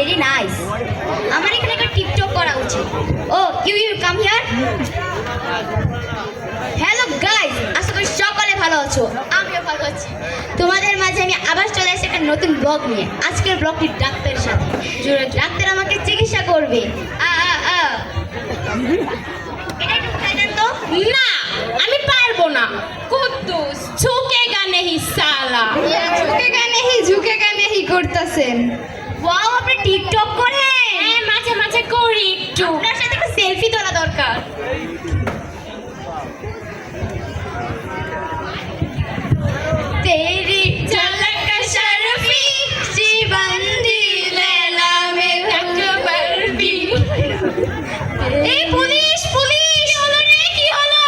Very nice. আমার এখানে একটা টিকটক করা উচিত। Oh you come here. Hello guys, আশা করি সকলে ভালো আছো। আমিও ভালো আছি। তোমাদের মাঝে আমি আবার চলে এসেছি একটা নতুন ব্লগ নিয়ে। আজকের ব্লগটি ডাক্তারের সাথে। ডাক্তার আমাকে চিকিৎসা করবে। এটা একটু খাই দেন তো। না, আমি পারবো না। কুদ্দুস ঝুঁকেগা নেহি সালা। ঝুঁকেগা নেহি করতেছেন। ওয়াও, আপনি টিকটক করেন? হ্যাঁ, মাঝে মাঝে করি একটু। আপনার সাথে একটা সেলফি তোলা দরকার। तेरी झलक शर्फी जीवन दी लैला में अकबर भी। এই পুলিশ পুলিশ, হলো রে, কি হলো?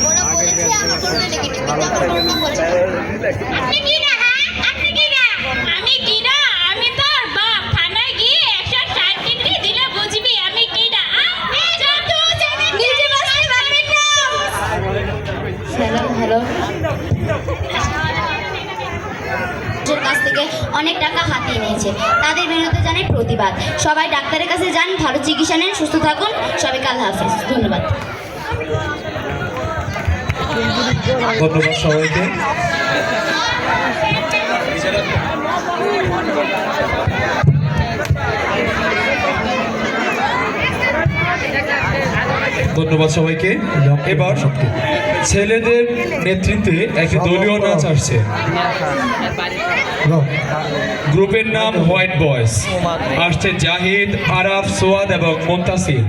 ওরা বলেছে আমার কোনো নেগেটিভ, কিন্তু আমার কোনো বলছে না। আপনি কি না? আপনি কি না? আমি কি না? আমি তোর বাপ। থানায় গিয়ে 160 ডিগ্রি দিলে বুঝবি আমি কি না। নিচে বসে বাপের নাম। হ্যালো কাছ থেকে অনেক টাকা হাতিয়ে নিয়েছে, তাদের বিরুদ্ধে জানাই প্রতিবাদ। সবাই ডাক্তারের কাছে যান, ভালো চিকিৎসা নেন, সুস্থ থাকুন। সবাইকে আল্লাহ হাফেজ, ধন্যবাদ। ধন্যবাদ সবাইকে। ধন্যবাদ সবাইকে। এবার ছেলেদের নেতৃত্বে একটি দলীয় নাচ আসছে। গ্রুপের নাম হোয়াইট বয়েজ। আসছে জাহিদ, আরাফ, সোয়াদ এবং মুনতাসির।